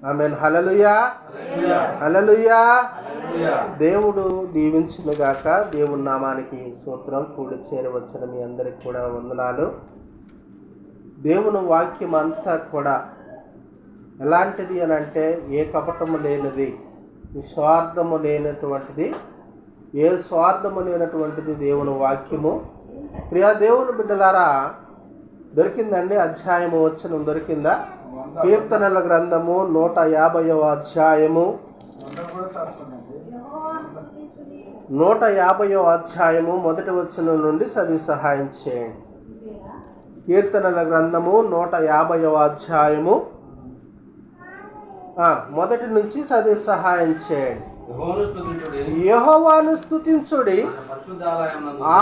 ఆమేన్. హల్లెలూయా, హల్లెలూయా. దేవుడు దీవించునుగాక. దేవుని నామానికి స్తోత్రం. కూడి చేరవచ్చిన మీ అందరికి కూడా వందనాలు. దేవుని వాక్యం అంతా కూడా ఎలాంటిది అని అంటే ఏ కపటము లేనిది, స్వార్థము లేనటువంటిది, ఏ స్వార్థము లేనటువంటిది దేవుని వాక్యము. ప్రియా దేవుని బిడ్డలారా, దొరికిందండి అధ్యాయము వచనం దొరికిందా? కీర్తనల గ్రంథము 150వ అధ్యాయము, 150వ అధ్యాయము మొదటి వచనం నుండి చదివి సహాయం చేయండి. కీర్తనల గ్రంథము 150వ అధ్యాయము మొదటి నుంచి చదివి సహాయం చేయండి. యెహోవాను స్తుతించుడి,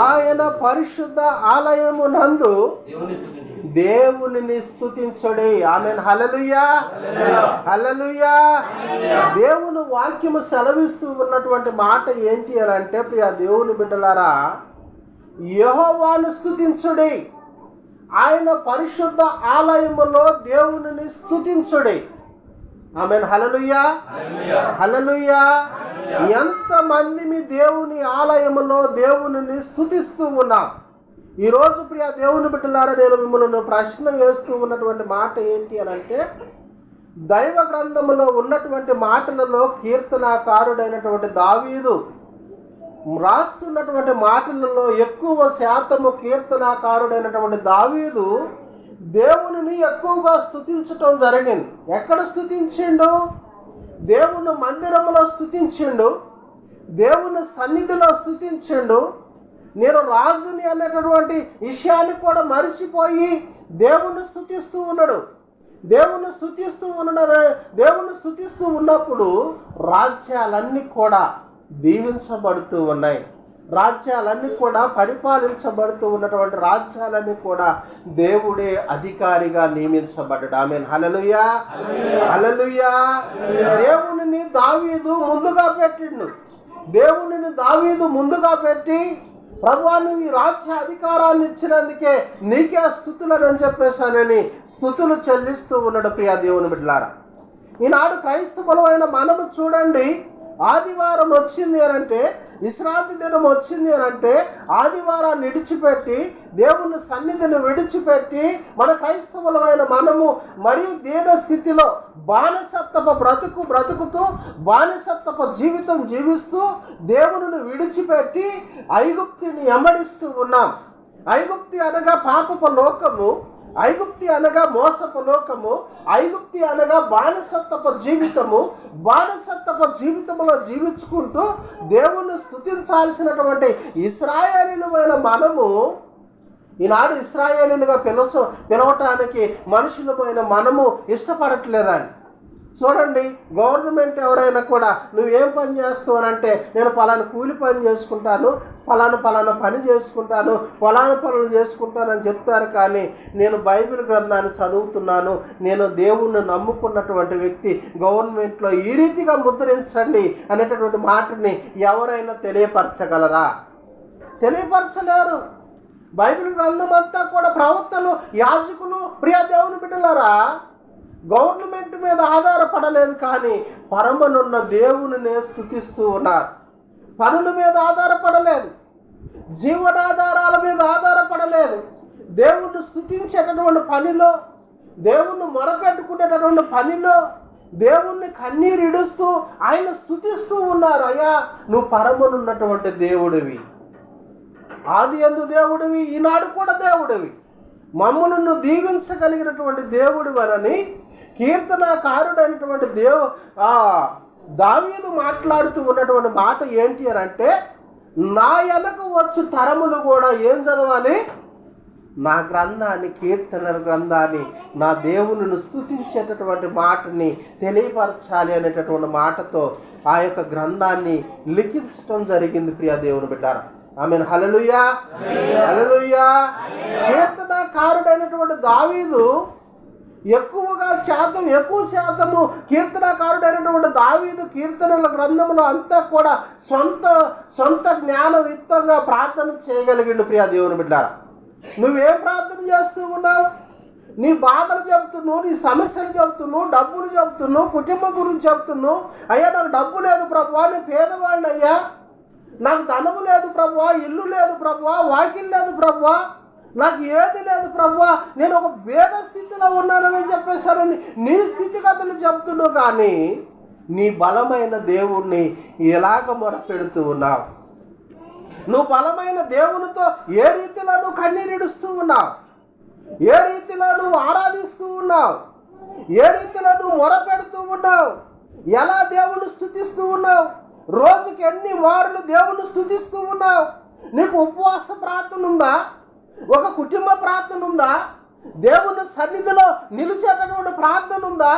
ఆయన పరిశుద్ధ ఆలయమునందు దేవునిని స్తుతించుడి. ఆమేన్. హల్లెలూయా, హల్లెలూయా. దేవుని వాక్యము సెలవిస్తూ ఉన్నటువంటి మాట ఏంటి అని అంటే, ప్రియ దేవుని బిడ్డలారా, యెహోవాను స్తుతించుడి, ఆయన పరిశుద్ధ ఆలయములో దేవునిని స్తుతించుడి. ఆమేన్. హల్లెలూయా, హల్లెలూయా. ఎంతమంది మీ దేవుని ఆలయములో దేవునిని స్తుతిస్తూ ఉన్నాం. ఈరోజు ప్రియ దేవుని బిడ్డలారా, నేను మిమ్మల్ని ప్రశ్న వేస్తూ ఉన్నటువంటి మాట ఏంటి అని అంటే, దైవ గ్రంథములో ఉన్నటువంటి మాటలలో కీర్తనాకారుడైనటువంటి దావీదు రాస్తున్నటువంటి మాటలలో ఎక్కువ శాతము కీర్తనాకారుడైనటువంటి దావీదు దేవునిని ఎక్కువగా స్తుతించటం జరిగింది. ఎక్కడ స్తుతించిండు? దేవుని మందిరంలో స్తుతించిండు, దేవుని సన్నిధిలో స్తుతించిండు. నేను రాజుని అనేటటువంటి విషయాన్ని కూడా మరిచిపోయి దేవుని స్తుతిస్తూ ఉన్నాడు. దేవుని స్తుతిస్తూ ఉన్నప్పుడు రాజ్యాలన్నీ కూడా దీవించబడుతూ ఉన్నాయి. రాజ్యాలన్నీ కూడా పరిపాలించబడుతూ ఉన్నటువంటి రాజ్యాలన్నీ కూడా దేవుడే అధికారిగా నియమించబడ్డాడు. ఆమేన్. హల్లెలూయా, హల్లెలూయా. దేవునిని దావీదు ముందుగా పెట్టిండు. దేవునిని దావీదు ముందుగా పెట్టి, ప్రభువా నువ్వు ఈ రాజ్య అధికారాన్ని ఇచ్చినందుకే నీకే స్తుతులను అని చెప్పేసానని స్తుతులు చెల్లిస్తూ ఉన్నాడు. ప్రియ దేవుని బిడ్డలారా, ఈనాడు క్రైస్తవులమైన మనము చూడండి, ఆదివారం వచ్చింది అని అంటే, విశ్రాంతి దినం వచ్చింది అని అంటే, ఆదివారాన్ని విడిచిపెట్టి దేవుని సన్నిధిని విడిచిపెట్టి మన క్రైస్తవులమైన మనము మరియు దీన స్థితిలో బానిసత్వపు బ్రతుకుతూ బానిసత్వపు జీవితం జీవిస్తూ దేవుని విడిచిపెట్టి ఐగుప్తిని వెంబడిస్తూ ఉన్నాం. ఐగుప్తి అనగా పాపపు లోకము, ఐగుప్తి అనగా మోసపు లోకము, ఐగుప్తి అనగా బానిసత్వపు జీవితము. బానిసత్వపు జీవితంలో జీవించుకుంటూ దేవుణ్ణి స్తుతించాల్సినటువంటి ఇశ్రాయేలీయులమైన మనము ఈనాడు ఇశ్రాయేలీయులుగా పిలవటానికి మనుషులమైన మనము ఇష్టపడట్లేదండి. చూడండి, గవర్నమెంట్ ఎవరైనా కూడా నువ్వేం పని చేస్తావు అని అంటే, నేను పలానా కూలి పని చేసుకుంటాను, పలానా పని చేసుకుంటాను, పనులు చేసుకుంటానని చెప్తారు. కానీ నేను బైబిల్ గ్రంథాన్ని చదువుతున్నాను, నేను దేవుణ్ణి నమ్ముకున్నటువంటి వ్యక్తి, గవర్నమెంట్లో ఈ రీతిగా ముద్రించండి అనేటటువంటి మాటని ఎవరైనా తెలియపరచగలరా? తెలియపరచలేరు. బైబిల్ గ్రంథం అంతా కూడా ప్రవక్తలు, యాజకులు, ప్రియ దేవుని బిడ్డలారా, గవర్నమెంట్ మీద ఆధారపడలేదు, కానీ పరమనున్న దేవునినే స్తుతిస్తూ ఉన్నారు. పనుల మీద ఆధారపడలేదు, జీవనాధారాల మీద ఆధారపడలేదు. దేవుణ్ణి స్తుతించేటటువంటి పనిలో, దేవుణ్ణి మొరపెట్టుకునేటటువంటి పనిలో, దేవుణ్ణి కన్నీరు ఇడుస్తూ ఆయన స్తుతిస్తూ ఉన్నారు. అయ్యా నువ్వు పరమనున్నటువంటి దేవుడివి, ఆది యందు దేవుడివి, ఈనాడు కూడా దేవుడివి, మమ్మల్ని దీవించగలిగినటువంటి దేవుడివనని కీర్తనాకారుడైనటువంటి దావీదు మాట్లాడుతూ ఉన్నటువంటి మాట ఏంటి అని అంటే, నా వెనక వచ్చు తరములు కూడా ఏం చదవాలి? నా గ్రంథాన్ని, కీర్తనల గ్రంథాన్ని, నా దేవునిని స్తుతించేటటువంటి మాటని తెలియపరచాలి అనేటటువంటి మాటతో ఆ యొక్క గ్రంథాన్ని లిఖించడం జరిగింది. ప్రియ దేవుని బిడ్డారా, ఆమేన్. హల్లెలూయా, హల్లెలూయా. కీర్తనాకారుడైనటువంటి దావీదు ఎక్కువ శాతము కీర్తనాకారుడైనటువంటి దావీదు కీర్తనల గ్రంథములో అంతా కూడా సొంత జ్ఞానయుక్తంగా ప్రార్థన చేయగలిగిండు. ప్రియ దేవుని బిడ్డారా, నువ్వేం ప్రార్థన చేస్తూ ఉన్నావు? నీ బాధలు చెప్తున్నావు, నీ సమస్యలు చెప్తున్నావు, డబ్బులు చెప్తున్నావు, కుటుంబం గురించి చెప్తున్నావు. అయ్యా నాకు డబ్బు లేదు ప్రభువా, నేను పేదవాడిని అయ్యా, నాకు ధనము లేదు ప్రభువా, ఇల్లు లేదు ప్రభువా, వాకిల్ లేదు ప్రభువా, నాకు ఏది లేదు ప్రభువా, నేను ఒక భేద స్థితిలో ఉన్నానని చెప్పేశారని నీ స్థితిగతులు చెప్తున్నావు. కానీ నీ బలమైన దేవుణ్ణి ఎలాగ మొరపెడుతూ ఉన్నావు? నువ్వు బలమైన దేవునితో ఏ రీతిలో నువ్వు కన్నీరిడుస్తూ ఉన్నావు? ఏ రీతిలో నువ్వు ఆరాధిస్తూ ఉన్నావు? ఏ రీతిలో నువ్వు మొరపెడుతూ ఉన్నావు? ఎలా దేవుని స్తుతిస్తూ ఉన్నావు? రోజుకి ఎన్ని మార్లు దేవుని స్తుతిస్తూ ఉన్నావు? నీకు ఉపవాస ప్రార్థన ఉందా? ఒక కుటుంబ ప్రార్థన ఉందా? దేవుని సన్నిధిలో నిలిచేటటువంటి ప్రార్థన ఉందా?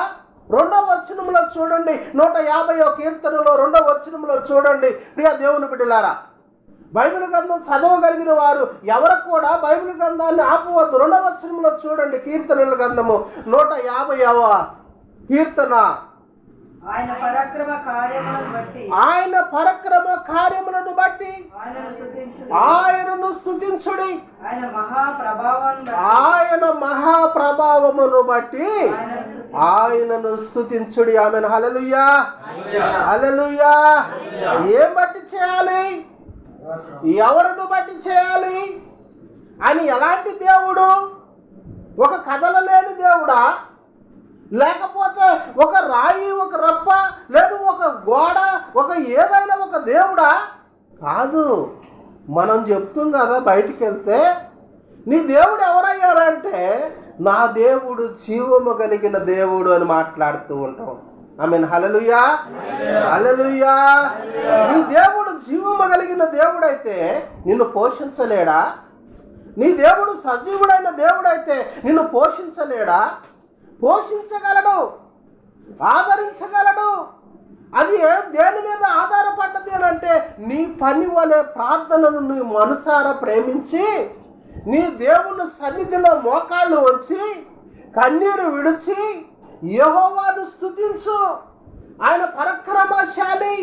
2వ వచనంలో చూడండి, 150వ కీర్తనలో 2వ వచనంలో చూడండి. ప్రియ దేవుని బిడ్డలారా, బైబిల్ గ్రంథం చదవగలిగిన వారు ఎవరు కూడా బైబిల్ గ్రంథాన్ని ఆపవద్దు. 2వ వచనంలో చూడండి, కీర్తనల గ్రంథము 150వ కీర్తన. ఆయన పరాక్రమ కార్యములను బట్టి ఆయనను స్తుతించుడి. ఆయన మహాప్రభావమును బట్టి ఆయనను స్తుతించుడి. ఆమెన్. హల్లెలూయా, హల్లెలూయా. ఏం బట్టి చేయాలి? ఎవరిని బట్టి చేయాలి? అని ఎలాంటి దేవుడు? ఒక కథలు లేని దేవుడా? లేకపోతే ఒక రాయి, ఒక రప్ప, లేదు ఒక గోడ, ఒక ఏదైనా ఒక దేవుడా? కాదు. మనం చెప్తాం కదా బయటికి వెళ్తే, నీ దేవుడు ఎవరయ్యారంటే నా దేవుడు జీవము కలిగిన దేవుడు అని మాట్లాడుతూ ఉంటాం. ఆమేన్. హల్లెలూయా, హల్లెలూయా. నీ దేవుడు జీవము కలిగిన దేవుడైతే నిన్ను పోషించలేడా? నీ దేవుడు సజీవుడైన దేవుడైతే నిన్ను పోషించలేడా? పోషించగలడు, ఆదరించగలడు. అది దేని మీద ఆధారపడ్డది అని అంటే నీ పని వలె ప్రార్థనను నీ మనసారా ప్రేమించి నీ దేవుని సన్నిధిలో మోకాళ్ళు వంచి కన్నీరు విడిచి యెహోవాను స్తుతించు. ఆయన పరాక్రమశాలి,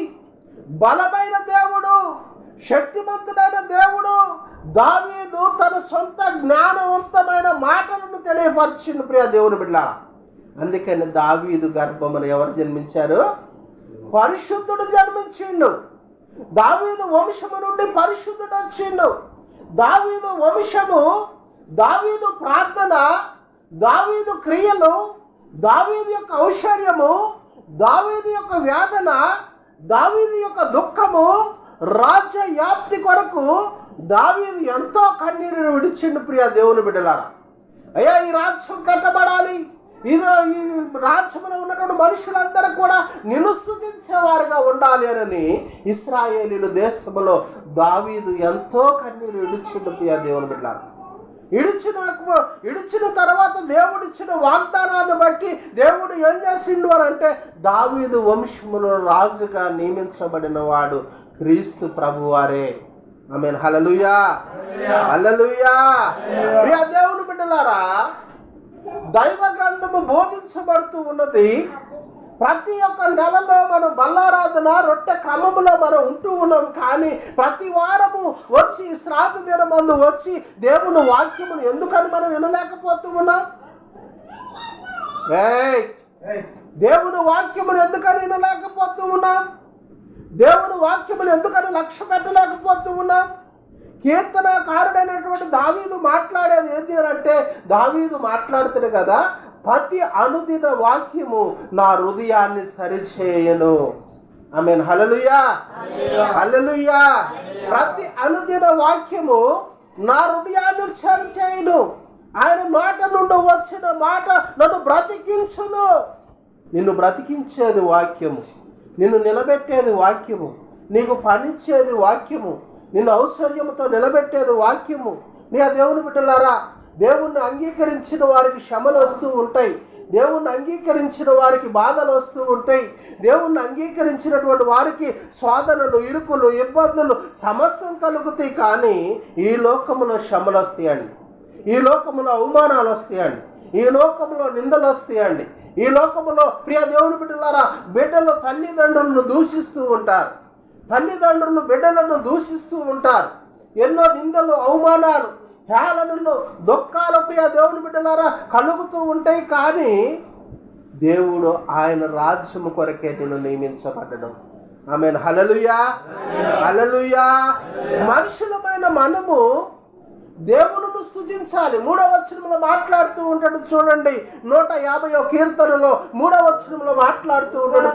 బలమైన దేవుడు, శక్తిమంతుడైన దేవుడు. దావీదు తన సొంత జ్ఞానవంతమైన మాటలను తెలియపరిచిండు. ప్రియ దేవుని బిడ్డ, అందుకని దావీదు గర్భమున ఎవరు జన్మించారు? పరిశుద్ధుడు జన్మించిండు. దావీదు వంశము నుండి పరిశుద్ధుడు వచ్చిండు. దావీదు వంశము, దావీదు ప్రార్థన, దావీదు క్రియలు, దావీదు యొక్క ఔశ్వర్యము, దావీదు యొక్క వేదన, దావీదు యొక్క దుఃఖము, రాజ్య వ్యాప్తి కొరకు దావీదు ఎంతో కన్నీరు విడిచిండు. ప్రియ దేవుని బిడ్డలారా, అయ్యా ఈ రాజ్యం కట్టబడాలి, ఈ రాజ్యంలో ఉన్నటువంటి మనుషులందరూ కూడా నిన్ను స్తుతించేవారుగా ఉండాలి అని ఇశ్రాయేలీయుల దేశంలో దావీదు ఎంతో కన్నీరు విడిచిండు. ప్రియ దేవుని బిడ్డలారా, ఇడిచిన తర్వాత దేవుడిచ్చిన వాగ్దానాన్ని బట్టి దేవుడు ఏం చేసిండు అని అంటే దావీదు వంశములో రాజుగా నియమించబడిన వాడు క్రీస్తు ప్రభువారే. ఆమేన్. హల్లెలూయా, హల్లెలూయా. ప్రియ దేవుని బిడ్డలారా, దైవ గ్రంథము బోధించబడుతూ ఉన్నది. ప్రతి ఒక్క నెలలో మనం బల్లారాధన రొట్టె క్రమములో మనం ఉంటూ ఉన్నాం. కానీ ప్రతి వారము వచ్చి శ్రాద్ధ దినమందు వచ్చి దేవుని వాక్యమును ఎందుకని మనం వినలేకపోతూ ఉన్నాం? దేవుని వాక్యమును ఎందుకని వినలేకపోతూ ఉన్నాం? దేవుని వాక్యమును ఎందుకని లక్ష్య పెట్టలేకపోతూ ఉన్నాం? కీర్తనకారుడైనటువంటి దావీదు మాట్లాడేది ఏంటి అంటే, దావీదు మాట్లాడుతుంది కదా, ప్రతి అనుదిన వాక్యము నా హృదయాన్ని సరిచేయను. ఆమేన్. హల్లెలూయా, హల్లెలూయా. ప్రతి అనుదిన వాక్యము నా హృదయాన్ని సరిచేయను. ఆయన నోట నుండి వచ్చిన మాట నన్ను బ్రతికించును. నిన్ను బ్రతికించేది వాక్యము, నిన్ను నిలబెట్టేది వాక్యము, నీకు పనిచ్చేది వాక్యము, నిన్ను ఔశ్వర్యముతో నిలబెట్టేది వాక్యము. నీ ఆ దేవుని బిడ్డలారా, దేవుణ్ణి అంగీకరించిన వారికి శ్రమలు వస్తూ ఉంటాయి, దేవుణ్ణి అంగీకరించిన వారికి బాధలు వస్తూ ఉంటాయి, దేవుణ్ణి అంగీకరించినటువంటి వారికి శోధనలు, ఇరుకులు, ఇబ్బందులు సమస్తం కలుగుతాయి. కానీ ఈ లోకములో శ్రమలు వస్తాయండి, ఈ లోకములో అవమానాలు వస్తాయండి, ఈ లోకంలో నిందలు వస్తాయండి. ఈ లోకములో ప్రియ దేవుని బిడ్డలారా, బిడ్డలు తల్లిదండ్రులను దూషిస్తూ ఉంటారు, తల్లిదండ్రులు బిడ్డలను దూషిస్తూ ఉంటారు. ఎన్నో నిందలు, అవమానాలు, హేళనలు, దుఃఖాలు ప్రియ దేవుని బిడ్డలారా కలుగుతూ ఉంటాయి. కానీ దేవుడు ఆయన రాజ్యము కొరకే నేను నియమించబడ్డడం. ఆమేన్. హల్లెలూయా, హల్లెలూయా. మనుషులమైన మనము దేవునిని స్తుతించాలి. 3వ వచనంలో మాట్లాడుతూ ఉంటాడు చూడండి, 150వ కీర్తనలో 3వ వచనంలో మాట్లాడుతూ ఉంటాడు,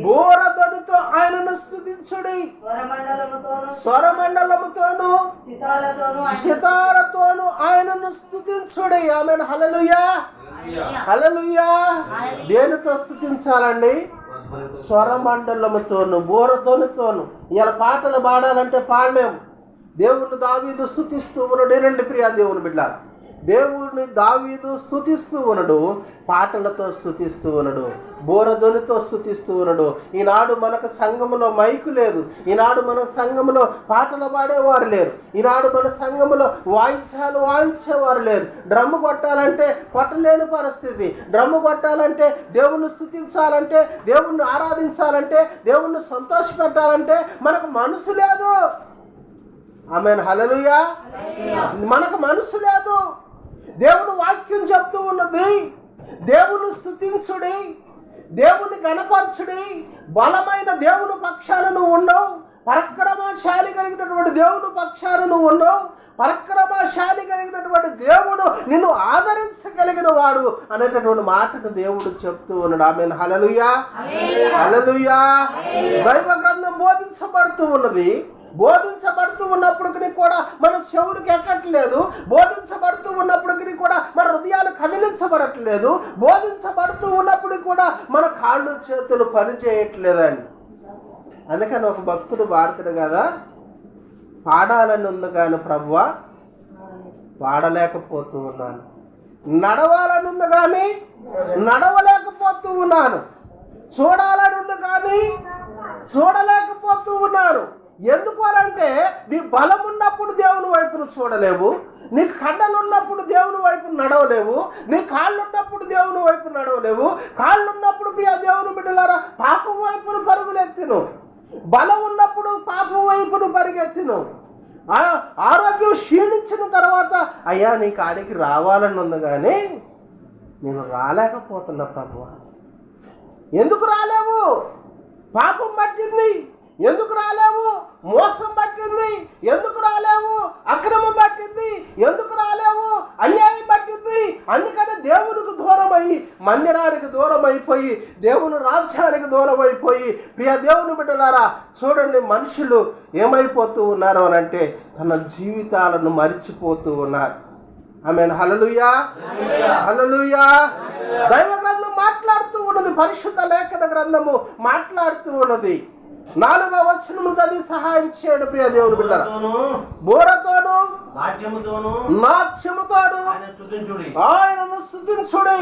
బూరధ్వనితో ఆయనను స్తుతించుడి, స్వరమండలముతోను సితారతోను ఆయనను స్తుతించుడి. ఆమేన్. హల్లెలూయా, హల్లెలూయా. దేనితో స్తుతించాలండి? స్వరమండలముతోను, బూరధ్వనితోను. ఇలా పాటలు పాడాలంటే పాడలేము. దేవుని దావీదు స్తుతిస్తూ ఉన్నాడు. ఏనండి ప్రియా దేవుని బిడ్డ, దేవుని దావీదు స్తుతిస్తూ ఉన్నాడు, పాటలతో స్తుతిస్తూ ఉన్నాడు, బోరధ్వనితో స్తుతిస్తూ ఉన్నాడు. ఈనాడు మనకు సంఘములో మైకు లేదు, ఈనాడు మన సంఘములో పాటలు పాడేవారు లేరు, ఈనాడు మన సంఘములో వాయిద్యాలు వాయించేవారు లేరు. డ్రమ్ము కొట్టాలంటే కొట్టలేని పరిస్థితి. డ్రమ్ము కొట్టాలంటే, దేవుణ్ణి స్తుతించాలంటే, దేవుణ్ణి ఆరాధించాలంటే, దేవుణ్ణి సంతోషపెట్టాలంటే మనకు మనసు లేదు. ఆమేన్. హల్లెలూయా. మనకు మనసు లేదు. దేవుని వాక్యం చెప్తూ ఉన్నది, దేవుని స్తుతించుడి, దేవుని గణపరచుడి, బలమైన దేవుని పక్షాన నువ్వు ఉండవు, పరాక్రమశాలి కలిగినటువంటి దేవుని పక్షాన నువ్వు ఉండవు, పరాక్రమశాలి కలిగినటువంటి దేవుడు నిన్ను ఆదరించగలిగిన వాడు అనేటటువంటి మాటను దేవుడు చెప్తూ ఉన్నాడు. ఆమేన్. హల్లెలూయా, హల్లెలూయా. దైవ గ్రంథం బోధించబడుతూ ఉన్నది. బోధించబడుతూ ఉన్నప్పటికీ కూడా మన చెవులకు ఎక్కట్లేదు, బోధించబడుతూ ఉన్నప్పటికీ కూడా మన హృదయాలు కదిలించబడట్లేదు, బోధించబడుతూ ఉన్నప్పటికీ కూడా మన కాళ్ళు చేతులు పనిచేయట్లేదండి. అందుకని ఒక భక్తుడు పాడుతాడు కదా, పాడాలని ఉంది కానీ ప్రభువా పాడలేకపోతూ ఉన్నాను, నడవాలని ఉంది కానీ నడవలేకపోతూ ఉన్నాను, చూడాలని ఉంది కానీ చూడలేకపోతూ ఉన్నాను. ఎందుకు అంటే నీ బలం ఉన్నప్పుడు దేవుని వైపును చూడలేవు, నీ కండలు ఉన్నప్పుడు దేవుని వైపు నడవలేవు, నీ కాళ్ళు ఉన్నప్పుడు దేవుని వైపు నడవలేవు, కాళ్ళు ఉన్నప్పుడు ప్రియ దేవుని బిడ్డలారా పాపం వైపును పరుగులెత్తిను, బలం ఉన్నప్పుడు పాపం వైపును పరిగెత్తిను. ఆరోగ్యం క్షీణించిన తర్వాత అయ్యా నీ కాడికి రావాలని ఉంది కానీ నేను రాలేకపోతున్నా ప్రభువా. ఎందుకు రాలేవు? పాపం పట్టింది. ఎందుకు రాలేవు? మోసం పట్టింది. ఎందుకు రాలేవు? అక్రమం పట్టింది. ఎందుకు రాలేవు? అన్యాయం పట్టింది. అందుకని దేవునికి దూరమై, మందిరానికి దూరం అయిపోయి, దేవుని రాజ్యానికి దూరం అయిపోయి, ప్రియ దేవుని బిడ్డలారా చూడండి, మనుషులు ఏమైపోతూ ఉన్నారు అని అంటే తన జీవితాలను మరిచిపోతూ ఉన్నారు. ఆమేన్. హల్లెలూయా, హల్లెలూయా. దైవ గ్రంథం మాట్లాడుతూ ఉన్నది, పరిశుద్ధ లేఖన గ్రంథము మాట్లాడుతూ ఉన్నది. 4వ వచనము చదివి సహాయం చేయడు ప్రియ దేవుని బిడ్డలారా. బూరతోను నాట్యముతోను ఆయనను స్తుతించుడి,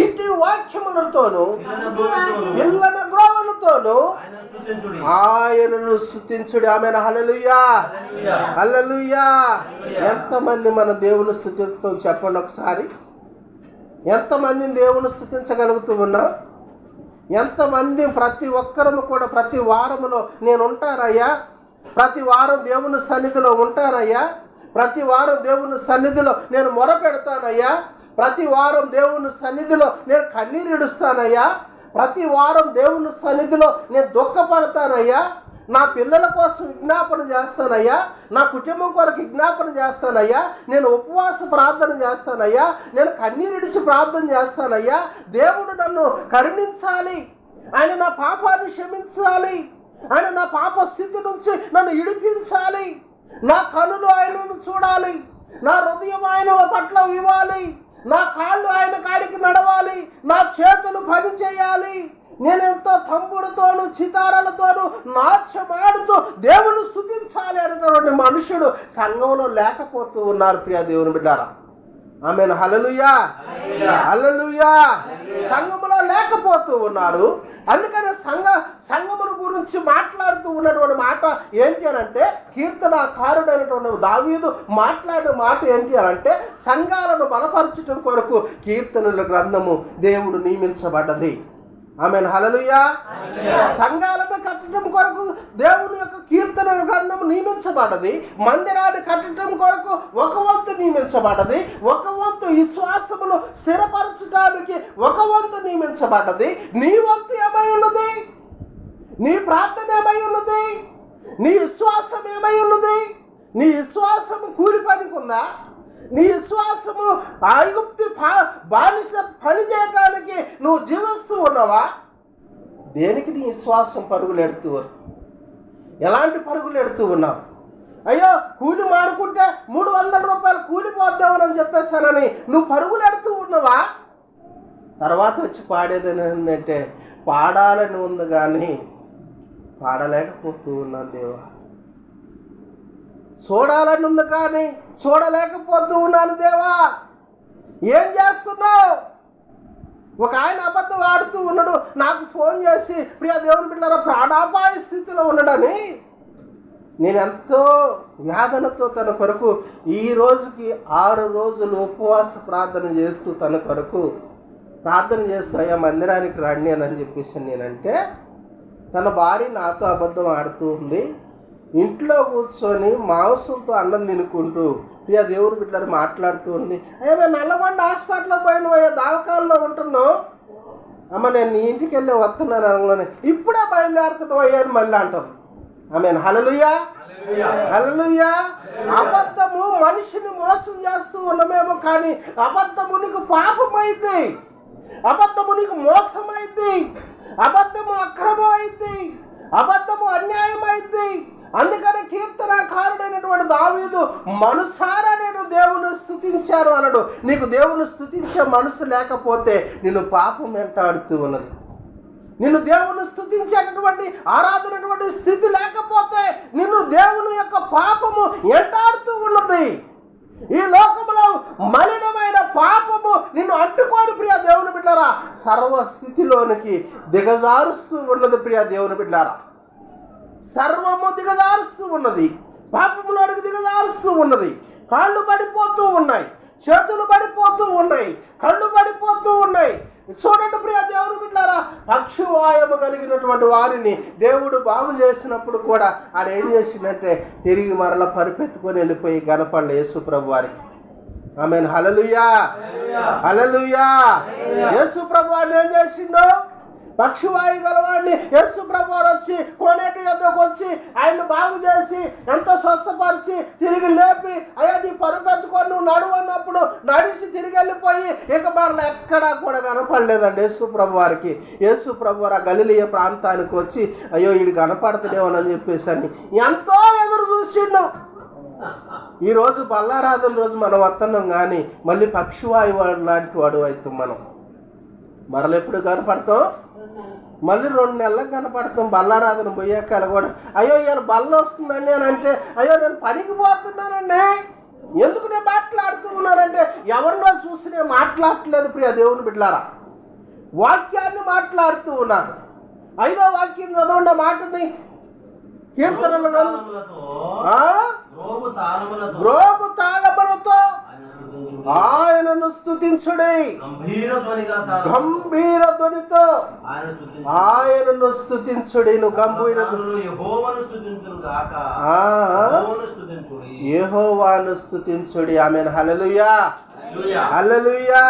ఇటు వాక్యములతోను పిల్లల గ్రోవలతోను ఆయనను స్తుతించుడి. ఆమేన్. హల్లెలూయా, హల్లెలూయా. ఎంతమంది మన దేవుని స్తుతితో చెప్పండి ఒకసారి. ఎంతమందిని దేవుని స్తుతించగలుగుతూ ఉన్నా? ఎంతమంది? ప్రతి ఒక్కరము కూడా ప్రతి వారములో నేను ఉంటానయ్యా, ప్రతి వారం దేవుని సన్నిధిలో ఉంటానయ్యా, ప్రతి వారం దేవుని సన్నిధిలో నేను మొరపెడతానయ్యా, ప్రతి వారం దేవుని సన్నిధిలో నేను కన్నీరు ఇడుస్తానయ్యా, ప్రతి వారం దేవుని సన్నిధిలో నేను దుఃఖపడతానయ్యా, నా పిల్లల కోసం విజ్ఞాపన చేస్తానయ్యా, నా కుటుంబం కొరకు విజ్ఞాపన చేస్తానయ్యా, నేను ఉపవాస ప్రార్థన చేస్తానయ్యా, నేను కన్నీరిడిచి ప్రార్థన చేస్తానయ్యా. దేవుడు నన్ను కరుణించాలి, ఆయన నా పాపాన్ని క్షమించాలి, ఆయన నా పాప స్థితి నుంచి నన్ను ఇడిపించాలి, నా కనులు ఆయనను చూడాలి, నా హృదయం ఆయన పట్ల ఇవ్వాలి, నా కాళ్ళు ఆయన కాడికి నడవాలి, నా చేతులు పని చేయాలి, నేనెంతో తంబురుతోను చితారాలతోను నాట్యమాడుతూ దేవుని స్తుతించాలి అనేటువంటి మనుషుడు సంఘంలో లేకపోతూ ఉన్నారు ప్రియ దేవుని బిడ్డారా. ఆమేన్. హల్లెలూయా, హల్లెలూయా. సంఘములో లేకపోతూ ఉన్నారు. అందుకని సంఘముల గురించి మాట్లాడుతూ ఉన్నటువంటి మాట ఏంటి అని అంటే, కీర్తనకారుడైనటువంటి దావీదు మాట్లాడిన మాట ఏంటి అని అంటే, సంఘాలను బలపరచడం కొరకు కీర్తనల గ్రంథము దేవుడు నియమించబడ్డది. ఆమేన్. హల్లెలూయా. సంఘాలను కట్టడం కొరకు దేవుని యొక్క కీర్తన గ్రంథం నియమించబడ్డది. మందిరాన్ని కట్టడం కొరకు ఒక వంతు నియమించబడ్డది. ఒక వంతు విశ్వాసమును స్థిరపరచడానికి ఒక వంతు నియమించబడ్డది. నీ వంతు ఏమై ఉన్నది? నీ ప్రార్థన ఏమై ఉన్నది? నీ విశ్వాసం ఏమై ఉన్నది? నీ విశ్వాసము కూలి పనికుందా? నీ విశ్వాసము ఐగుప్తు బానిస పని చేయడానికి నువ్వు జీవిస్తూ ఉన్నావా? దేనికి నీ విశ్వాసం పరుగులు ఎడుతూ? ఎలాంటి పరుగులు ఎడుతూ ఉన్నావు? అయ్యో కూలి మారుకుంటే 300 రూపాయలు కూలి పోద్దామని చెప్పేశానని నువ్వు పరుగులు ఎడుతూ ఉన్నావా? తర్వాత వచ్చి పాడేదని ఏంటంటే పాడాలని ఉంది కానీ పాడలేకపోతూ ఉన్నాను దేవా. చూడాలని ఉంది కానీ చూడలేకపోతూ ఉన్నాను దేవా. ఏం చేస్తున్నావు? ఒక ఆయన అబద్ధం ఆడుతూ ఉన్నాడు. నాకు ఫోన్ చేసి ప్రియ దేవుని బిడ్డలారా ప్రాణాపాయ స్థితిలో ఉన్నాడని. నేను ఎంతో వేదనతో తన కొరకు ఈ రోజుకి 6 రోజులు ఉపవాస ప్రార్థన చేస్తూ తన కొరకు ప్రార్థన చేస్తూ అయ్యా మందిరానికి రండి అని చెప్పేసి నేనంటే తన భార్య నాతో అబద్ధం ఆడుతూ ఉంది. ఇంట్లో కూర్చొని మాంసంతో అన్నం తినుకుంటూ ప్రియ దేవుని బిడ్డలు మాట్లాడుతూ ఉంది. అయ్యా మేము నల్లగొండ హాస్పిటల్లో పోయిన అయ్యా దావకాల్లో ఉంటున్నావు. అమ్మ నేను నీ ఇంటికి వెళ్ళి వస్తున్నాను అనగానే ఇప్పుడే బయలుదేరుతున్నావు అయ్యా అని మళ్ళీ అంటారు. ఆమేన్. హల్లెలూయా. హల్లెలూయా. అబద్ధము మనిషిని మోసం చేస్తూ ఉన్నామేమో కానీ అబద్ధము నీకు పాపమైంది. అబద్ధము నీకు మోసమైంది. అబద్ధము అక్రమం అయింది. అబద్ధము అన్యాయం అయింది. అందుకని కీర్తనకారుడైనటువంటి దావీదు మనసారా నేను దేవుని స్తుతించాను అనడు. నీకు దేవుని స్తుతించే మనసు లేకపోతే నిన్ను పాపం వెంటాడుతూ ఉన్నది. నిన్ను దేవుని స్తుతించేటటువంటి ఆరాధనటువంటి స్థితి లేకపోతే నిన్ను దేవుని యొక్క పాపము వెంటాడుతూ ఉన్నది. ఈ లోకములో మలినమైన పాపము నిన్ను అంటుకోని ప్రియ దేవుని బిడ్డలారా సర్వస్థితిలోనికి దిగజారుస్తూ ఉన్నది. ప్రియ దేవుని బిడ్డలారా సర్వము దిగజారుస్తూ ఉన్నది. పాపములోనికి దిగజారుస్తూ ఉన్నది. కాళ్ళు పడిపోతూ ఉన్నాయి, చేతులు పడిపోతూ ఉన్నాయి, కళ్ళు పడిపోతూ ఉన్నాయి. చూడండి ప్రియ దేవుని బిడ్డలారా పక్షవాయము కలిగినటువంటి వారిని దేవుడు బాగు చేసినప్పుడు కూడా ఆడేం చేసిందంటే తిరిగి మరల పరిపెత్తుకొని వెళ్ళిపోయి గనపడలే యేసు ప్రభు వారికి. ఆమేన్. హల్లెలూయా. హల్లెలూయా. యేసు ప్రభు వారిని ఏం చేసిండో పక్షవాయు గలవాడిని యేసు ప్రభు వారు వచ్చి కోనేటి యొద్దకు వచ్చి ఆయన్ని బాగు చేసి ఎంతో స్వస్థపరిచి తిరిగి లేపి అయ్యా నీ పరుపెత్తుకొని నువ్వు నడువు అన్నప్పుడు నడిచి తిరిగి వెళ్ళిపోయి ఇక మరలా ఎక్కడా కూడా కనపడలేదండి యేసు ప్రభు వారికి. యేసు ప్రభు వారు ఆ గలిలయ ప్రాంతానికి వచ్చి అయ్యో వీడు కనపడతలేమని చెప్పేసి అని ఎంతో ఎదురు చూసిండు. ఈరోజు బల్లారాధన రోజు మనం వస్తున్నాం కానీ మళ్ళీ పక్షవాయు వాడు లాంటి వాడు అవుతాం. మనం మరలెప్పుడు కనపడతాం? మళ్ళీ 2 నెలలకు కనపడతాం. బల్లారాధన పోయాక కూడా అయ్యో ఇవాళ బల్ల వస్తుందండి అని అంటే అయ్యో నేను పనికి పోతున్నానండి. ఎందుకు నేను మాట్లాడుతూ ఉన్నానంటే ఎవరినో చూసి నేను మాట్లాడట్లేదు ప్రియ దేవుని బిడ్డలారా. వాక్యాన్ని మాట్లాడుతూ ఉన్నాను. 5వ వాక్యం చదవండి మాటని. కీర్తనలు రోగు తాళములతో ఆయనను స్తుతించుడి. గంభీర ధ్వనితో ఆయనను స్తుతించుడి. నువ్వు గంభీర యెహోవాను స్తుతించుడి. ఆమేన్. హల్లెలూయా. హల్లెలూయా.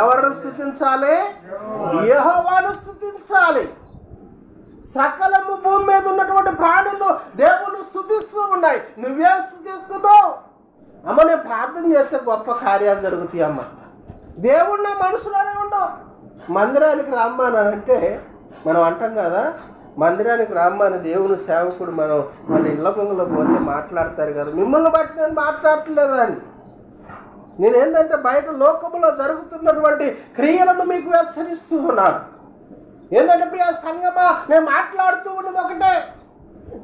ఎవరిని స్తుతించాలి? యెహోవాను స్తుతించాలి. సకలము భూమి మీద ఉన్నటువంటి ప్రాణులు దేవుని స్తుతిస్తూ ఉన్నాయి. నువ్వేం స్తుతిస్తున్నావు? అమ్మ నేను ప్రార్థన చేస్తే గొప్ప కార్యాలు జరుగుతాయి. అమ్మ దేవుడు నా మనసులోనే ఉండవు. మందిరానికి రమ్మనంటే మనం అంటాం కదా, మందిరానికి రమ్మని దేవుని సేవకుడు మన ఇళ్ళ పొంగులో పోతే మాట్లాడతారు కదా. మిమ్మల్ని బట్టి నేను మాట్లాడట్లేదండి. నేనేంటంటే బయట లోకములో జరుగుతున్నటువంటి క్రియలను మీకు హెచ్చరిస్తూ ఉన్నాను. ఏంటంటే ప్రియ సంగమా నేను మాట్లాడుతూ ఉన్నది ఒకటే.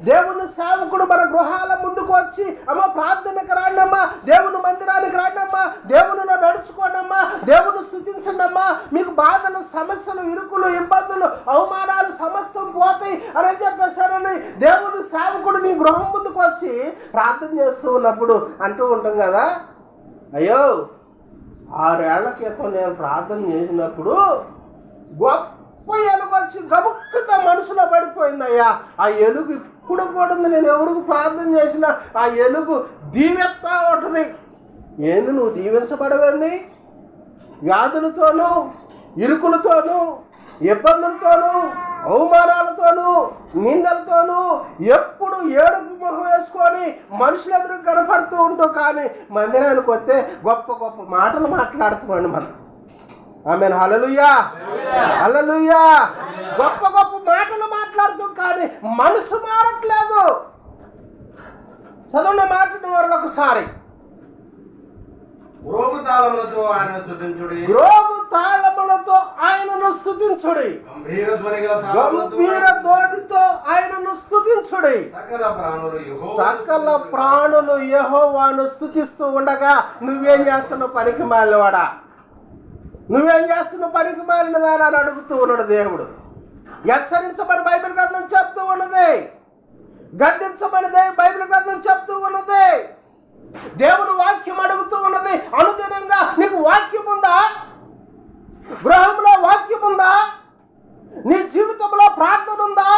దేవుని సేవకుడు మన గృహాల ముందుకు వచ్చి అమ్మ ప్రార్థనకు రాండమ్మా, దేవుని మందిరానికి రాండమ్మా, దేవునిలో నడుచుకోండమ్మా, దేవుని స్తుతించండమ్మా, మీకు బాధలు సమస్యలు ఇరుకులు ఇబ్బందులు అవమానాలు సమస్తం పోతాయి అని చెప్పేశారని దేవుని సేవకుడు నీ గృహం ముందుకు వచ్చి ప్రార్థన చేస్తూ ఉన్నప్పుడు అంటూ ఉంటాం కదా, అయ్యో 6 ఏళ్ల క్రితం నేను ప్రార్థన చేసినప్పుడు గొప్ప ఎలుగు వచ్చి గబుక్కున్న మనసులో పడిపోయిందయ్యా. ఆ ఎలుగు ఇప్పుడు కూడా ఉంది. నేను ఎవరికి ప్రార్థన చేసినా ఆ ఎలుగు దీవెత్తా ఉంటుంది. ఏంది నువ్వు దీవించబడవేంది? వ్యాధులతోనూ, ఇరుకులతోనూ, ఇబ్బందులతోనూ, అవమానాలతోనూ, నిందలతోనూ ఎప్పుడు ఏడుపు మొహం వేసుకొని మనుషులు ఎదురు కనపడుతూ ఉంటావు. కానీ మందిరానికి వస్తే గొప్ప గొప్ప మాటలు మాట్లాడుతామండి మనం. ఆమేన్. హల్లెలూయా, హల్లెలూయా. గొప్ప గొప్ప మాటలు మాట్లాడుతాం కానీ మనసు మారట్లేదు. చదవండి మాటను ఒకసారి. గ్రోగు తాళములతో ఆయనను స్తుతించుడి, గ్రోగు తాళములతో ఆయనను స్తుతించుడి, గంభీర ధ్వనిగల గంభీర ధ్వనితో ఆయనను స్తుతించుడి. సకల ప్రాణులు యెహోవాను స్తుతిస్తూ ఉండగా నువ్వేం చేస్తున్నావు? పనికి మాలినవాడా, నువ్వేం చేస్తున్నావు? పనికి మాలినదానా అని అడుగుతూ ఉన్నాడు దేవుడు. హెచ్చరించమని బైబిల్ గ్రంథం చెప్తూ ఉన్నది, గద్దించమని బైబిల్ గ్రంథం చెప్తూ ఉన్నది, దేవుని వాక్యం అడుగుతూ ఉన్నది. అనుదినంగా నీకు వాక్యం ఉందా? గృహంలో వాక్యం ఉందా? నీ జీవితంలో ప్రార్థన ఉందా?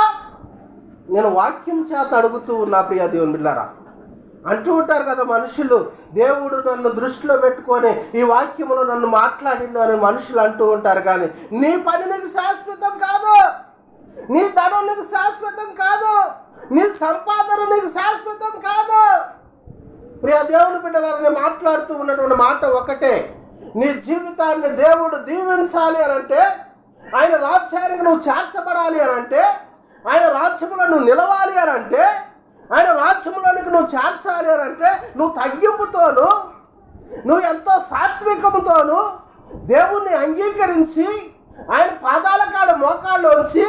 నేను వాక్యం చేత అడుగుతూ ఉన్నా ప్రియ దేవుని బిడ్డలారా. అంటూ ఉంటారు కదా మనుషులు, దేవుడు నన్ను దృష్టిలో పెట్టుకొని ఈ వాక్యములో నన్ను మాట్లాడిండు అని మనుషులు అంటూ ఉంటారు. కానీ నీ పని నీకు శాశ్వతం కాదు, నీ ధనం నీకు శాశ్వతం కాదు, నీ సంపాదన నీకు శాశ్వతం కాదు. ప్రియ దేవుని బిడ్డలారా, మాట్లాడుతూ ఉన్నటువంటి మాట ఒకటే. నీ జీవితాన్ని దేవుడు దీవించాలి అని అంటే, ఆయన రాజ్యానికి నువ్వు చేర్చబడాలి అని అంటే, ఆయన రాజ్యంలో నువ్వు నిలవాలి అని అంటే, ఆయన రాజ్యంలోనికి నువ్వు చేర్చాలి అని అంటే, నువ్వు తగ్గింపుతోను, నువ్వు ఎంతో సాత్వికముతోను దేవుణ్ణి అంగీకరించి ఆయన పాదాల కాడ మోకాళ్ళలోంచి,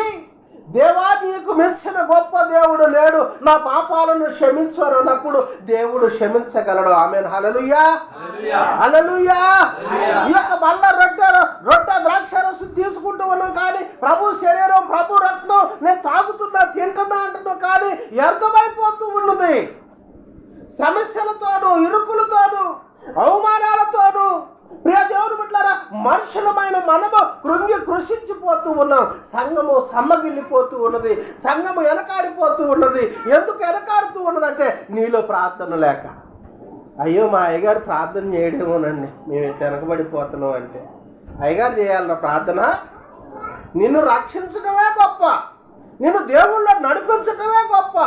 దేవా నీకు మించిన గొప్ప దేవుడు లేడు, నా పాపాలను క్షమించు అన్నప్పుడు దేవుడు క్షమించగలడు. ఆమేన్. హల్లెలూయా, హల్లెలూయా. ఈ యొక్క బండ రొట్టె ద్రాక్షరసం తీసుకుంటూ ఉన్నాం కానీ ప్రభు శరీరం, ప్రభు రక్తం నేను తాగుతున్నా, తింటున్నా అంటున్నా కానీ వ్యర్థమైపోతూ ఉన్నది. సమస్యలతోనూ, ఇరుకులతోనూ, అవమానాలతోనూ ప్రియ దేవుని బిడ్డలారా, మనుషులమైన మనము కృషించిపోతూ ఉన్నాం. సంఘము సమ్మగిల్లిపోతూ ఉన్నది, సంఘము వెనకాడిపోతూ ఉన్నది. ఎందుకు వెనకాడుతూ ఉన్నదంటే నీలో ప్రార్థన లేక. అయ్యో మా అయ్యగారు ప్రార్థన చేయడమోనండి, మేము ఇట్లా వెనకబడిపోతున్నాం అంటే, అయ్యగారు చేయాలన్న ప్రార్థన? నిన్ను రక్షించడమే గొప్ప, నిన్ను దేవుళ్ళో నడిపించడమే గొప్ప,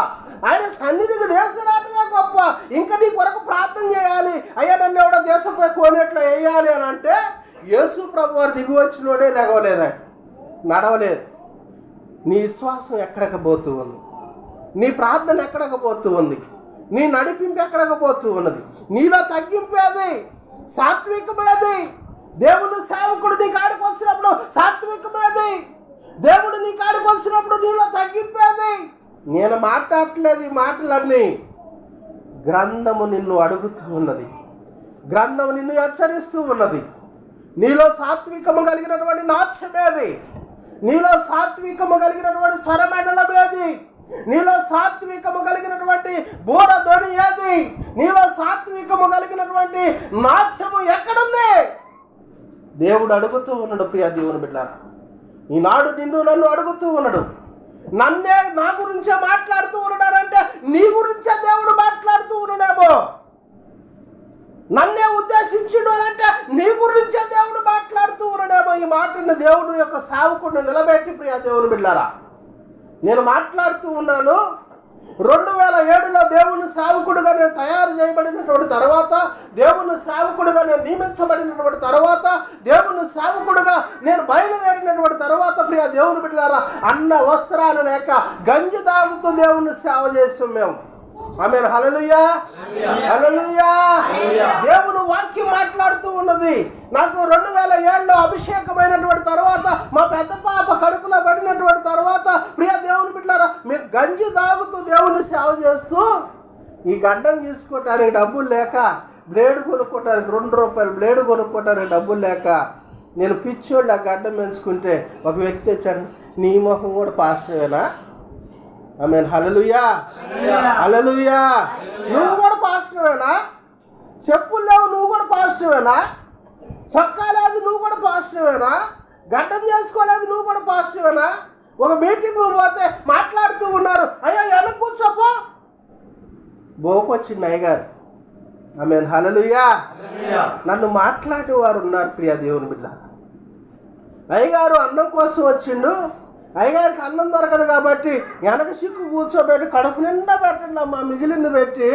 ఆయన సన్నిధికి తీసుకురావడమే గొప్ప. ఇంకా నీ కొరకు ప్రార్థన చేయాలి, అయ్యా నన్ను ఎవడో దేశంపై కోనేట్లో వేయాలి అని అంటే, యేసు ప్రభు వారు దిగి వచ్చినోడే నడవలేదు. నీ విశ్వాసం ఎక్కడికి పోతూ ఉంది? నీ ప్రార్థన ఎక్కడికి పోతూ ఉంది? నీ నడిపింపు ఎక్కడికి పోతూ ఉన్నది? నీలో తగ్గింపేది, సాత్వికమేది. దేవుని సేవకుడు నీ కాడికి వచ్చినప్పుడు సాత్వికమేది, దేవుడు నీ కాడికి వచ్చినప్పుడు నీలో తగ్గింపేది. నేను మాట్లాడట్లేదు ఈ మాటలన్నీ, గ్రంథము నిన్ను అడుగుతూ ఉన్నది, గ్రంథము నిన్ను హెచ్చరిస్తూ ఉన్నది. నీలో సాత్వికము కలిగినటువంటి నాట్యమేది, నీలో సాత్వికము కలిగినటువంటి స్వరమండలమేది, నీలో సాత్వికము కలిగినటువంటి బూరధ్వని ఏది, నీలో సాత్వికము కలిగినటువంటి నాట్యము ఎక్కడుంది? దేవుడు అడుగుతూ ఉన్నాడు. ప్రియ దేవుని బిడ్డలారా, ఈనాడు నిన్ను నన్ను అడుగుతూ ఉన్నాడు. నన్నే నా గురించే మాట్లాడుతూ ఉన్నాడంటే నీ గురించే దేవుడు మాట్లాడుతూ ఉన్నాడేమో. నన్నే ఉద్దేశించిండు అంటే నీ గురించే దేవుడు మాట్లాడుతూ ఉన్నాడేమో. ఈ మాటని దేవుడు యొక్క సేవకుడిని నిలబెట్టి ప్రియ దేవుని బిడ్డలారా, నేను మాట్లాడుతూ ఉన్నాను. 2007లో దేవుని సేవకుడిగా నేను తయారు చేయబడినటువంటి తర్వాత, దేవుని సేవకుడిగా నేను నియమించబడినటువంటి తర్వాత, దేవుని సేవకుడిగా నేను బయలుదేరినటువంటి తర్వాత ప్రియ దేవుని బిడ్డలారా, అన్న వస్త్రాలు లేక గంజి తాగుతూ దేవుని సేవ చేస్తాం మేము. ఆమేన్. హల్లెలూయా, హల్లెలూయా. దేవుని వాక్యం మాట్లాడుతూ ఉన్నది. నాకు 2007లో అభిషేకమైనటువంటి తర్వాత, మా పెద్ద పాప కడుపులో పడినటువంటి తర్వాత ప్రియ దేవుని బిడ్డలారా, మీరు గంజి తాగుతూ దేవుని సేవ చేస్తూ, ఈ గడ్డం తీసుకోవటానికి డబ్బులు లేక, బ్లేడు కొనుక్కోవటానికి 2 రూపాయలు బ్లేడు కొనుక్కోవటానికి డబ్బులు లేక, నేను పిచ్చోళ్ళు ఆ గడ్డం పెంచుకుంటే ఒక వ్యక్తి వచ్చాడు, నీ ముఖం కూడా పాస్టరేనా? ఆమేన్. హల్లెలూయా, హల్లెలూయా. నువ్వు కూడా పాస్టరేనా? చెప్పులు లేవు, నువ్వు కూడా పాస్టరేనా? చొక్కా లేదు, నువ్వు కూడా పాస్టరేనా? గడ్డం చేసుకోలేదు, నువ్వు కూడా పాజిటివేనా? ఒక మీటింగ్ పోతే మాట్లాడుతూ ఉన్నారు, అయ్యా వెనక కూర్చోపో. బోకొచ్చింది అయ్యగారు. ఆమేన్, హల్లెలూయా. నన్ను మాట్లాడేవారు ఉన్నారు ప్రియ దేవుని బిడ్డ. అయ్యగారు అన్నం కోసం వచ్చిండు, అయ్యగారికి అన్నం దొరకదు కాబట్టి వెనక సిక్కు కూర్చోబెట్టి కడుపు నిండా పెట్టండి అమ్మా, మిగిలింది పెట్టి.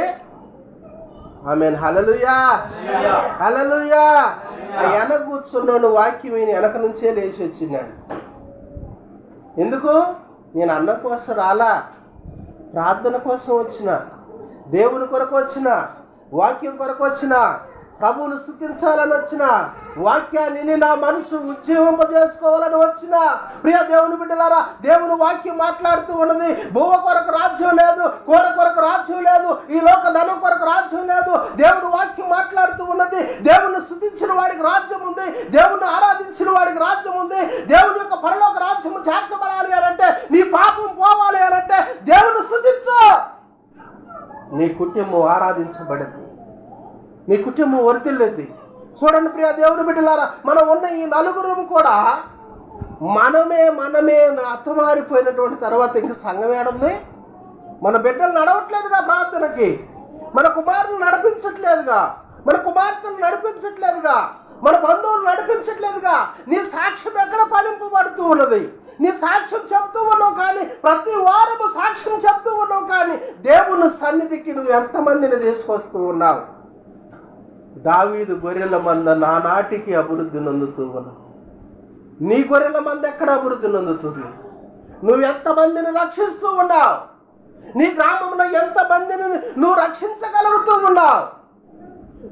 ఆమేన్, హల్లెలూయా, హల్లెలూయా. ఆ వెనక కూర్చున్నాడు వాక్యం విని వెనక నుంచే లేచి వచ్చినాడు. ఎందుకు? నేను అన్నం కోసం రాలా, ప్రార్థన కోసం వచ్చిన, దేవుని కొరకు వచ్చిన, వాక్యం కొరకు వచ్చిన, ప్రభువును స్తుతించాలని వచ్చిన, వాక్యాన్ని నా మనసు ఉజ్జీవింపజేసుకోవాలని వచ్చిన. ప్రియ దేవుని బిడ్డలారా, దేవుని వాక్యం మాట్లాడుతూ ఉన్నది. భూవ కొరకు రాజ్యం లేదు, కూర కొరకు రాజ్యం లేదు, ఈ లోక ధనం కొరకు రాజ్యం లేదు. దేవుని వాక్యం మాట్లాడుతూ ఉన్నది. దేవుని స్తుతించిన వాడికి రాజ్యం ఉంది, దేవుని ఆరాధించిన వాడికి రాజ్యం ఉంది. దేవుని యొక్క పరలోక రాజ్యం చేర్చబడాలి అనంటే, నీ పాపం పోవాలి అనంటే దేవుని స్తుతించు. నీ కుటుంబం ఆరాధించబడింది, నీ కుటుంబం వర్ధిల్లేది. చూడండి ప్రియ దేవుని బిడ్డలారా, మనం ఉన్న ఈ నలుగురు కూడా మనమే అత్తమారిపోయినటువంటి తర్వాత ఇంకా సంఘం ఏడుంది? మన బిడ్డలు నడవట్లేదుగా ప్రార్థనకి, మన కుమారులు నడిపించట్లేదుగా, మన కుమార్తెలు నడిపించట్లేదుగా, మన బంధువులు నడిపించట్లేదుగా. నీ సాక్ష్యం ఎక్కడ ఫలింపబడుతూ ఉన్నది? నీ సాక్ష్యం చెప్తూ ఉన్నావు కానీ, ప్రతి వారము సాక్ష్యం చెప్తూ ఉన్నావు కానీ, దేవుని సన్నిధికి నువ్వు ఎంతమందిని తీసుకొస్తూ ఉన్నావు? దావీదు గొర్రెల మంద నానాటికి అభివృద్ధి నొందుతూ ఉన్నది. నీ గొర్రెల మంద ఎక్కడ అభివృద్ధి నొందుతుంది? నువ్వు ఎంతమందిని రక్షిస్తూ ఉన్నావు? నీ గ్రామంలో ఎంతమందిని నువ్వు రక్షించగలుగుతూ ఉన్నావు?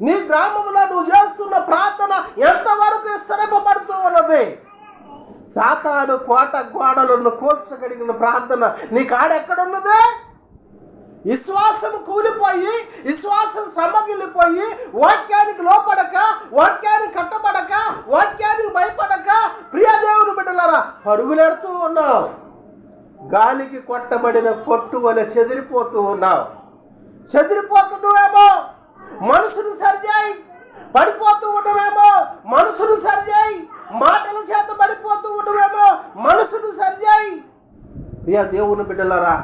నీ గ్రామంలో నువ్వు చేస్తున్న ప్రార్థన ఎంతవరకు విస్తరింపబడుతూ ఉన్నది? సాతాను కోట గోడలను కూల్చగలిగిన ప్రార్థన నీ కాడ ఎక్కడున్నది? విశ్వాసం కూలిపోయి, విశ్వాసం సమ్మగిల్లిపోయి, వాక్యానికి లోపడక, వాక్యానికి కట్టబడక, వాక్యానికి భయపడక, ప్రియ దేవుని బిడ్డలారా పరుగులెడుతూ ఉన్నావు. గాలికి కొట్టబడిన పొట్టు వలె చెదిరిపోతూ ఉన్నావు. చెదిరిపోతున్నావేమో, మనసును సరిచేయి. పడిపోతూ ఉండవేమో, మనసును సరిచేయి. మాటల చేత పడిపోతూ ఉండవేమో, మనసును సరిచేయి. ప్రియ దేవుని బిడ్డలారా,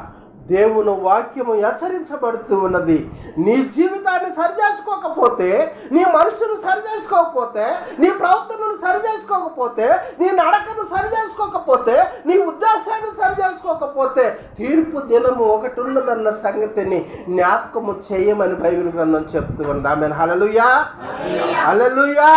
దేవుని వాక్యము హెచ్చరించబడుతూ ఉన్నది. నీ జీవితాన్ని సరిచేసుకోకపోతే, నీ మనసును సరిచేసుకోకపోతే, నీ ప్రవర్తనను సరిచేసుకోకపోతే, నీ నడకను సరిచేసుకోకపోతే, నీ ఉద్దేశాన్ని సరిచేసుకోకపోతే తీర్పు దినము ఒకటి ఉన్నదన్న సంగతిని జ్ఞాపకము చేయమని బైబిల్ గ్రంథం చెప్తూ ఉంది. ఆమేన్, హల్లెలూయా, హల్లెలూయా.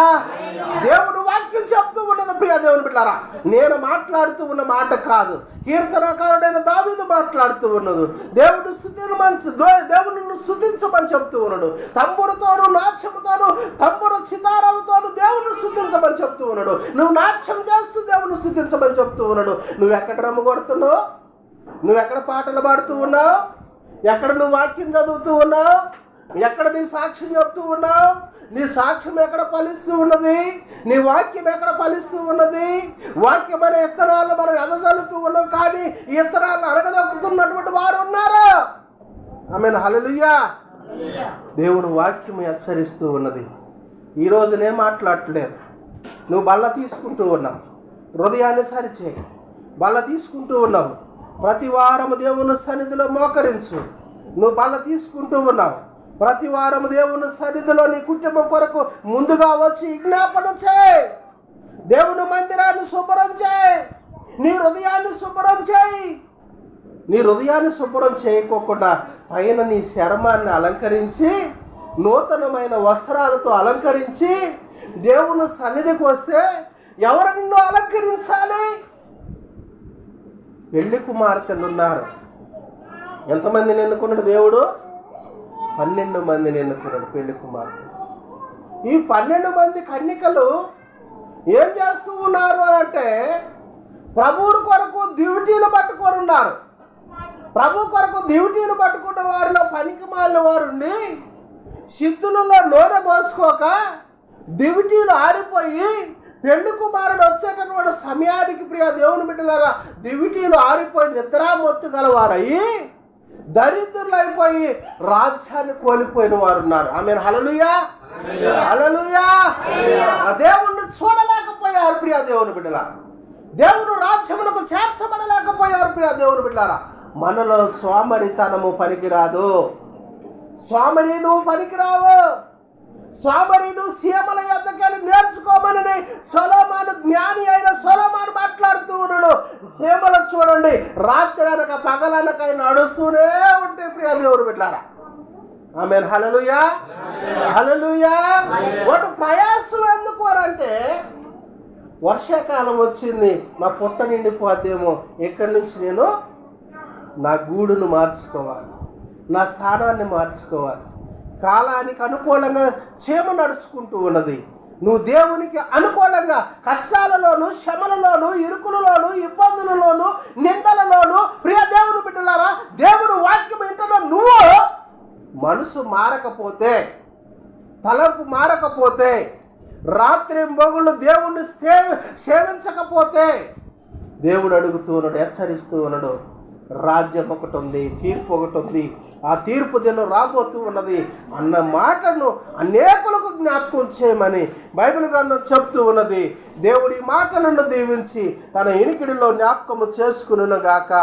దేవుడు వాక్యం చెప్తూ ఉన్నది. ప్రియ దేవుని బిడ్డలారా, నేను మాట్లాడుతూ ఉన్న మాట కాదు, కీర్తనకారుడైన దావీదు మాట్లాడుతూ ఉన్నది. దేవుడు దేవుని స్తుతించమని చెప్తూ ఉన్నాడు. తంబురుతోను, నాట్యముతోను, తంబురు చితారాలతోను దేవుని స్తుతించమని చెప్తూ ఉన్నాడు. నువ్వు నాట్యం చేస్తూ దేవుని స్తుతించమని చెప్తూ ఉన్నాడు. నువ్వు ఎక్కడ రమ్ము కొడుతున్నావు? నువ్వు ఎక్కడ పాటలు పాడుతూ ఉన్నావు? ఎక్కడ నువ్వు వాక్యం చదువుతూ ఉన్నావు? ఎక్కడ నీ సాక్ష్యం చెప్తూ ఉన్నావు? నీ సాక్ష్యం ఎక్కడ ఫలిస్తూ ఉన్నది? నీ వాక్యం ఎక్కడ ఫలిస్తూ ఉన్నది? వాక్యం అనే ఇత్తనాలను మనం ఎదజల్లుతూ ఉన్నాం కానీ ఈ ఇత్తనాలను అరగదొక్కుతున్నటువంటి వారు ఉన్నారు. ఆమేన్, హల్లెలూయా. దేవుడు వాక్యం హెచ్చరిస్తూ ఉన్నది. ఈరోజు నేను మాట్లాడట్లేదు, నువ్వు బల్ల తీసుకుంటూ ఉన్నావు. హృదయాన్ని సరిచేయి. బల్ల తీసుకుంటూ ఉన్నావు. ప్రతి వారము దేవుని సన్నిధిలో మోకరించు. నువ్వు బల్ల తీసుకుంటూ ఉన్నావు. ప్రతి వారం దేవుని సన్నిధిలో నీ కుటుంబం కొరకు ముందుగా వచ్చి విజ్ఞాపన చేయి. దేవుని మందిరాన్ని శుభ్రం చేయి. నీ హృదయాన్ని శుభ్రం చేయి. నీ హృదయాన్ని శుభ్రం చేయకోకుండా పైన నీ చర్మాన్ని అలంకరించి, నూతనమైన వస్త్రాలతో అలంకరించి దేవుని సన్నిధికి వస్తే ఎవరు నిన్ను అలంకరించాలి? పెళ్లి కుమార్తెలు ఉన్నారు. ఎంతమందిని ఎన్నుకున్నాడు దేవుడు? 12 మందిని ఎన్నుకున్నాడు పెళ్లి కుమార్తె. ఈ 12 మంది కన్యకలు ఏం చేస్తూ ఉన్నారు అని అంటే, ప్రభువు కొరకు డ్యూటీలు పట్టుకొని ఉన్నారు. ప్రభు కొరకు డ్యూటీలు పట్టుకున్న వారిలో పనికి మాలిన వారుండి సిద్ధులలో నూనె పోసుకోక డ్యూటీలు ఆరిపోయి పెళ్లి కుమారుడు వచ్చేటటువంటి సమయానికి ప్రియ దేవుని బిడ్డలారా డ్యూటీలు ఆరిపోయి నిద్రామొత్తు గలవారయ్యి దరిద్రులు అయిపోయి రాజ్యాన్ని కోల్పోయిన వారు ఉన్నారు. ఆమేన్, హల్లెలూయా, హల్లెలూయా. ఆ దేవుణ్ణి చూడలేకపోయారు ప్రియ దేవుని బిడ్డలారా. దేవుని రాజ్యమునకు చేర్చబడలేకపోయారు. ప్రియ దేవుని బిడ్డారా, మనలో సోమరితనము పనికిరాదు. సోమరి నువ్వు పనికిరావు. సోమరి నువ్వు సీమల యొద్దకెళ్ళి నేర్చుకోమని సొలొమోను, జ్ఞాని అయిన సొలొమోను మాట్లాడుతూ ఉన్నాడు. సీమలు చూడండి, రాత్రి అనక పగలనక నడుస్తూనే ఉంటే ప్రియ దేవుని బిడ్డారా. ఆమేన్. హల్లెలూయా, హల్లెలూయా. వాటి ప్రయాసం ఎందుకు అంటే, వర్షాకాలం వచ్చింది, నా పొట్ట నిండిపోద్దేమో, ఎక్కడి నుంచి నేను నా గూడును మార్చుకోవాలి, నా స్థానాన్ని మార్చుకోవాలి. కాలానికి అనుకూలంగా చీమ నడుచుకుంటూ ఉన్నది. నువ్వు దేవునికి అనుకూలంగా కష్టాలలోను, శ్రమలలోను, ఇరుకులలోను, ఇబ్బందులలోను, నిందలలోను ప్రియ దేవుని బిడ్డలారా, దేవుని వాక్యం వింటున్న నువ్వు మనసు మారకపోతే, తలంపు మారకపోతే, రాత్రి మొగుళ్ళు దేవుణ్ణి సేవించకపోతే, దేవుడు అడుగుతూ ఉన్నాడు, హెచ్చరిస్తూ ఉన్నాడు. రాజ్యం ఒకటి ఉంది, తీర్పు ఒకటి ఉంది, ఆ తీర్పు దినం రాబోతూ ఉన్నది అన్న మాటను అనేకులకు జ్ఞాపకం చేయమని బైబిల్ గ్రంథం చెప్తూ ఉన్నది. దేవుడి మాటలను దీవించి తన ఇనికిడిలో జ్ఞాపకము చేసుకునుగాక.